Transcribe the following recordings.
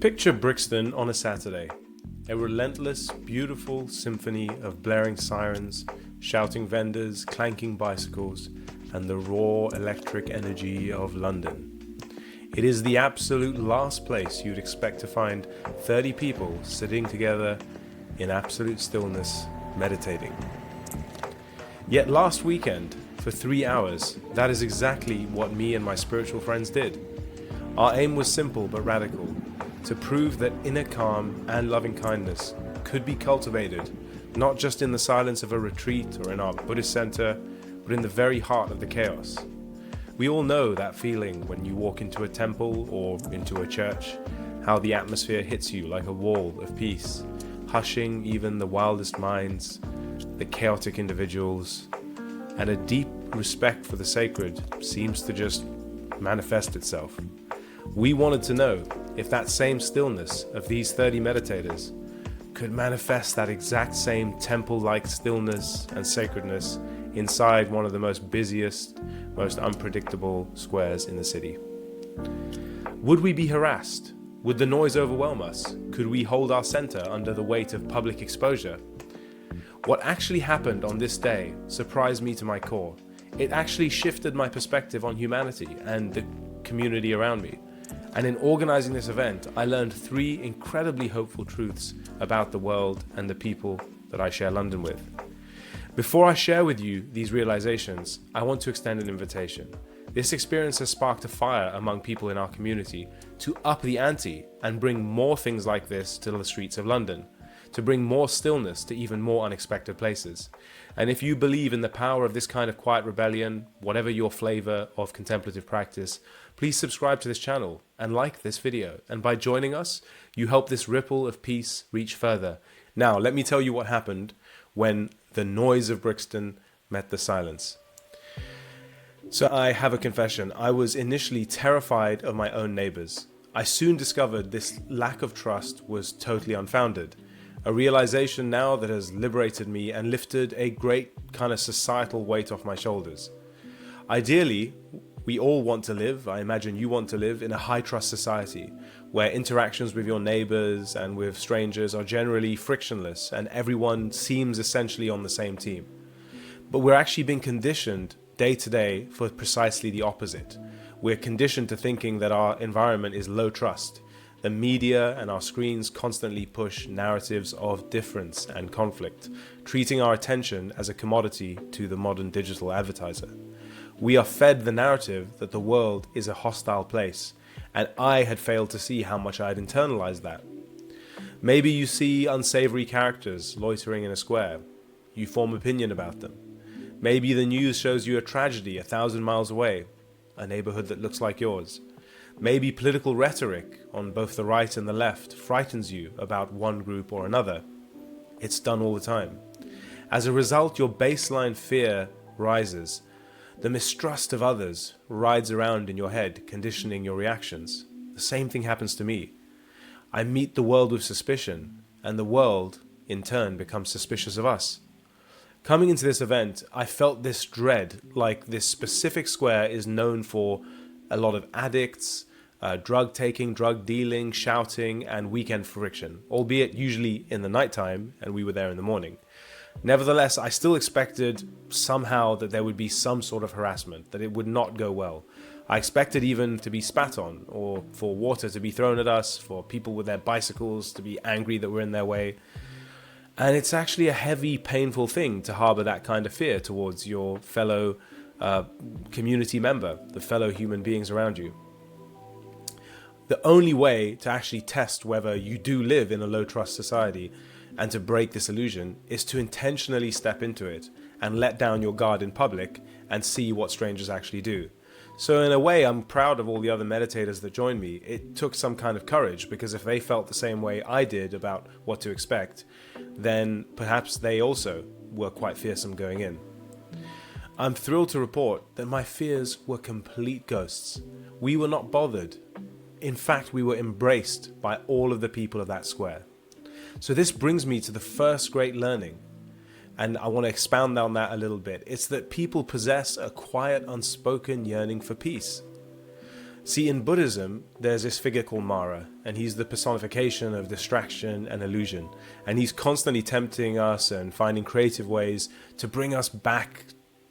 Picture Brixton on a Saturday. A relentless, beautiful symphony of blaring sirens, shouting vendors, clanking bicycles, and the raw electric energy of London. It is the absolute last place you'd expect to find 30 people sitting together in absolute stillness, meditating. Yet last weekend, for 3 hours, that is exactly what me and my spiritual friends did. Our aim was simple but radical: to prove that inner calm and loving kindness could be cultivated, not just in the silence of a retreat or in our Buddhist center, but in the very heart of the chaos. We all know that feeling when you walk into a temple or into a church, how the atmosphere hits you like a wall of peace, hushing even the wildest minds, the chaotic individuals, and a deep respect for the sacred seems to just manifest itself. We wanted to know if that same stillness of these 30 meditators could manifest that exact same temple-like stillness and sacredness inside one of the most busiest, most unpredictable squares in the city. Would we be harassed? Would the noise overwhelm us? Could we hold our center under the weight of public exposure? What actually happened on this day surprised me to my core. It actually shifted my perspective on humanity and the community around me. And in organizing this event, I learned 3 incredibly hopeful truths about the world and the people that I share London with. Before I share with you these realizations, I want to extend an invitation. This experience has sparked a fire among people in our community to up the ante and bring more things like this to the streets of London, to bring more stillness to even more unexpected places. And if you believe in the power of this kind of quiet rebellion, whatever your flavor of contemplative practice, please subscribe to this channel and like this video. And by joining us, you help this ripple of peace reach further. Now, let me tell you what happened when the noise of Brixton met the silence. So I have a confession. I was initially terrified of my own neighbors. I soon discovered this lack of trust was totally unfounded. A realization now that has liberated me and lifted a great kind of societal weight off my shoulders. Ideally, we all want to live, I imagine you want to live, in a high trust society where interactions with your neighbors and with strangers are generally frictionless and everyone seems essentially on the same team. But we're actually being conditioned day to day for precisely the opposite. We're conditioned to thinking that our environment is low trust. The media and our screens constantly push narratives of difference and conflict, treating our attention as a commodity to the modern digital advertiser. We are fed the narrative that the world is a hostile place, and I had failed to see how much I had internalized that. Maybe you see unsavory characters loitering in a square. You form opinion about them. Maybe the news shows you a tragedy 1,000 miles away, a neighborhood that looks like yours. Maybe political rhetoric on both the right and the left frightens you about one group or another. It's done all the time. As a result, your baseline fear rises. The mistrust of others rides around in your head, conditioning your reactions. The same thing happens to me. I meet the world with suspicion, and the world, in turn, becomes suspicious of us. Coming into this event, I felt this dread, like this specific square is known for a lot of addicts, drug taking, drug dealing, shouting, and weekend friction, albeit usually in the nighttime, and we were there in the morning. Nevertheless, I still expected somehow that there would be some sort of harassment, that it would not go well. I expected even to be spat on, or for water to be thrown at us, for people with their bicycles to be angry that we're in their way. And it's actually a heavy, painful thing to harbor that kind of fear towards your fellow community member, the fellow human beings around you. The only way to actually test whether you do live in a low trust society and to break this illusion is to intentionally step into it and let down your guard in public and see what strangers actually do. So in a way, I'm proud of all the other meditators that joined me. It took some kind of courage, because if they felt the same way I did about what to expect, then perhaps they also were quite fearsome going in. I'm thrilled to report that my fears were complete ghosts. We were not bothered. In fact, we were embraced by all of the people of that square. So this brings me to the first great learning, and I want to expound on that a little bit. It's that people possess a quiet, unspoken yearning for peace. See, in Buddhism, there's this figure called Mara, and he's the personification of distraction and illusion. And he's constantly tempting us and finding creative ways to bring us back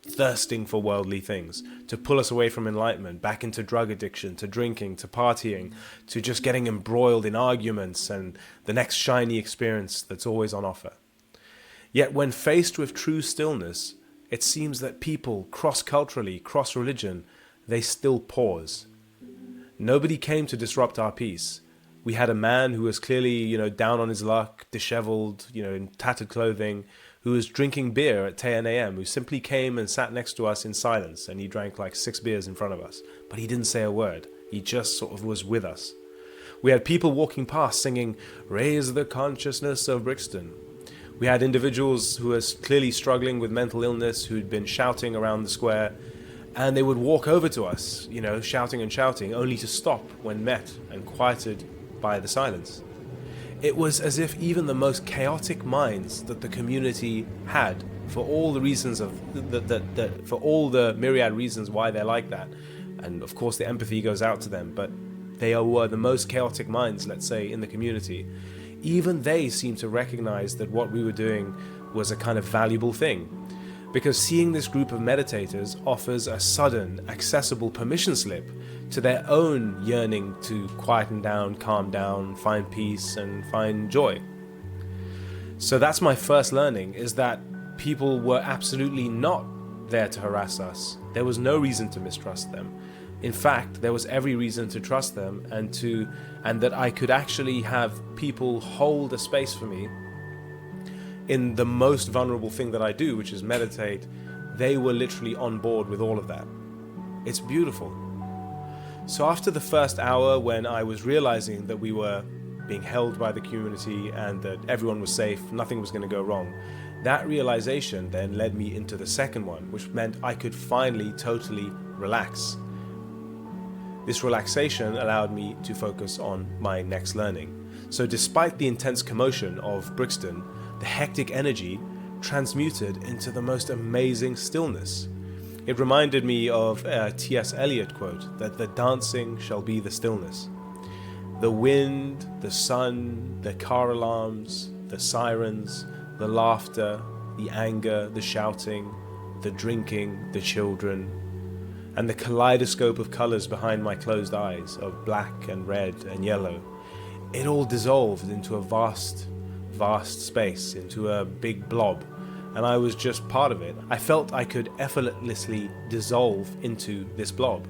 thirsting for worldly things, to pull us away from enlightenment, back into drug addiction, to drinking, to partying, to just getting embroiled in arguments and the next shiny experience that's always on offer. Yet when faced with true stillness, it seems that people, cross-culturally, cross-religion, they still pause. Nobody came to disrupt our peace. We had a man who was clearly, down on his luck, disheveled, in tattered clothing, who was drinking beer at 10 a.m., who simply came and sat next to us in silence, and he drank like 6 beers in front of us. But he didn't say a word. He just sort of was with us. We had people walking past singing, "Raise the consciousness of Brixton." We had individuals who were clearly struggling with mental illness, who'd been shouting around the square, and they would walk over to us, shouting and shouting, only to stop when met and quieted by the silence. It was as if even the most chaotic minds that the community had, for all the reasons for all the myriad reasons why they're like that, and of course the empathy goes out to them, but they were the most chaotic minds, let's say, in the community. Even they seemed to recognize that what we were doing was a kind of valuable thing. Because seeing this group of meditators offers a sudden, accessible permission slip to their own yearning to quieten down, calm down, find peace, and find joy. So that's my first learning, is that people were absolutely not there to harass us. There was no reason to mistrust them. In fact, there was every reason to trust them, and that I could actually have people hold a space for me in the most vulnerable thing that I do, which is meditate. They were literally on board with all of that. It's beautiful. So after the first hour, when I was realizing that we were being held by the community and that everyone was safe, nothing was going to go wrong, that realization then led me into the second one, which meant I could finally totally relax. This relaxation allowed me to focus on my next learning. So despite the intense commotion of Brixton, the hectic energy transmuted into the most amazing stillness. It reminded me of a T.S. Eliot quote, that the dancing shall be the stillness. The wind, the sun, the car alarms, the sirens, the laughter, the anger, the shouting, the drinking, the children, and the kaleidoscope of colors behind my closed eyes of black and red and yellow, it all dissolved into a vast space, into a big blob, and I was just part of it. I felt I could effortlessly dissolve into this blob.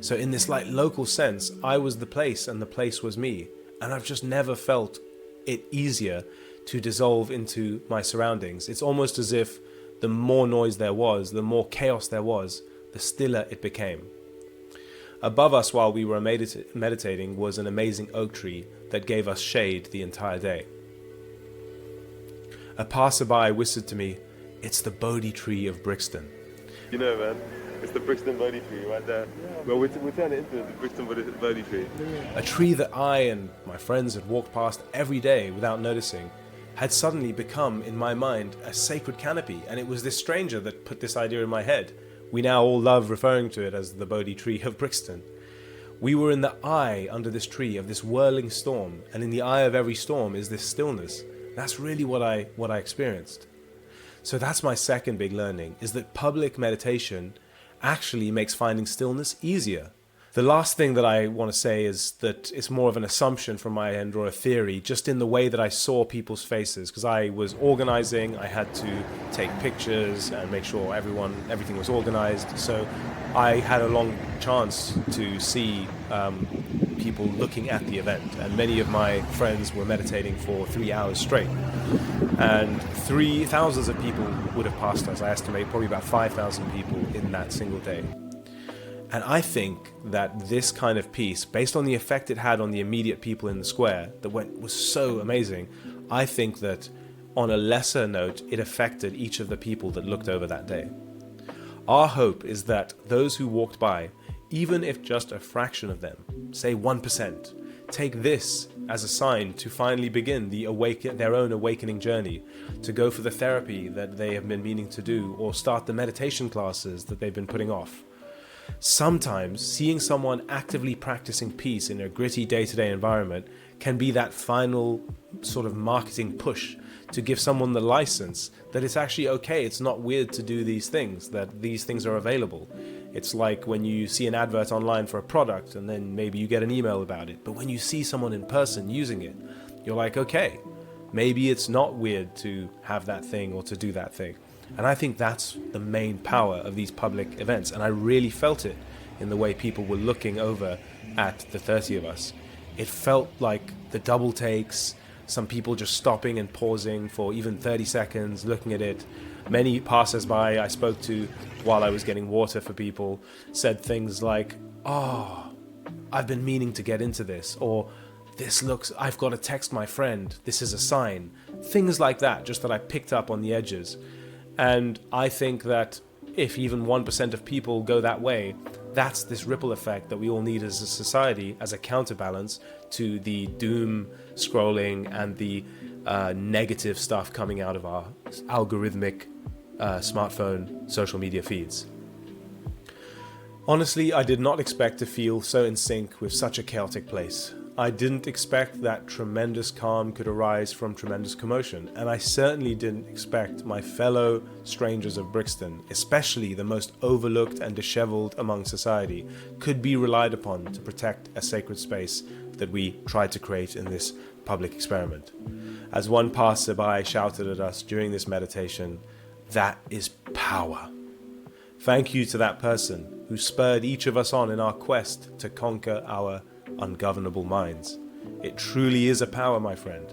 So in this local sense, I was the place and the place was me, and I've just never felt it easier to dissolve into my surroundings. It's almost as if the more noise there was, the more chaos there was, the stiller it became. Above us while we were meditating was an amazing oak tree that gave us shade the entire day. A passerby whispered to me, "It's the Bodhi Tree of Brixton." Man, it's the Brixton Bodhi Tree right there. Yeah. Well, we'll turn it into the Brixton Bodhi Tree. A tree that I and my friends had walked past every day without noticing had suddenly become, in my mind, a sacred canopy, and it was this stranger that put this idea in my head. We now all love referring to it as the Bodhi Tree of Brixton. We were in the eye under this tree of this whirling storm, and in the eye of every storm is this stillness. That's really what I experienced. So that's my second big learning, is that public meditation actually makes finding stillness easier. The last thing that I want to say is that it's more of an assumption from my end, or a theory, just in the way that I saw people's faces. Because I was organizing, I had to take pictures and make sure everything was organized. So I had a long chance to see people looking at the event. And many of my friends were meditating for 3 hours straight. And thousands of people would have passed us. I estimate probably about 5,000 people in that single day. And I think that this kind of piece, based on the effect it had on the immediate people in the square, was so amazing. I think that on a lesser note, it affected each of the people that looked over that day. Our hope is that those who walked by, even if just a fraction of them, say 1%, take this as a sign to finally begin their own awakening journey, to go for the therapy that they have been meaning to do, or start the meditation classes that they've been putting off. sometimes seeing someone actively practicing peace in a gritty day-to-day environment can be that final sort of marketing push to give someone the license that it's actually okay, it's not weird to do these things, that these things are available. It's like when you see an advert online for a product and then maybe you get an email about it, but when you see someone in person using it, you're like, okay, maybe it's not weird to have that thing or to do that thing. And I think that's the main power of these public events, and I really felt it in the way people were looking over at the 30 of us. It felt like the double takes, some people just stopping and pausing for even 30 seconds, looking at it. Many passers-by I spoke to while I was getting water for people said things like, oh, I've been meaning to get into this, or this looks, I've got to text my friend, this is a sign. Things like that, just that I picked up on the edges. And I think that if even 1% of people go that way, that's this ripple effect that we all need as a society, as a counterbalance to the doom scrolling and the negative stuff coming out of our algorithmic smartphone social media feeds. Honestly, I did not expect to feel so in sync with such a chaotic place. I didn't expect that tremendous calm could arise from tremendous commotion, and I certainly didn't expect my fellow strangers of Brixton, especially the most overlooked and disheveled among society, could be relied upon to protect a sacred space that we tried to create in this public experiment. As one passerby shouted at us during this meditation, that is power. Thank you to that person who spurred each of us on in our quest to conquer our ungovernable minds. It truly is a power, my friend.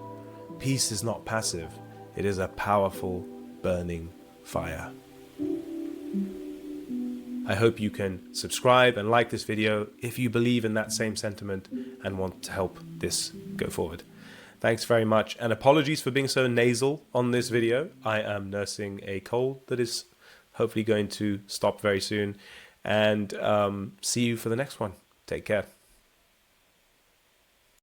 Peace is not passive. It is a powerful, burning fire. I hope you can subscribe and like this video if you believe in that same sentiment and want to help this go forward. Thanks very much, and apologies for being so nasal on this video. I am nursing a cold that is hopefully going to stop very soon, and see you for the next one. Take care.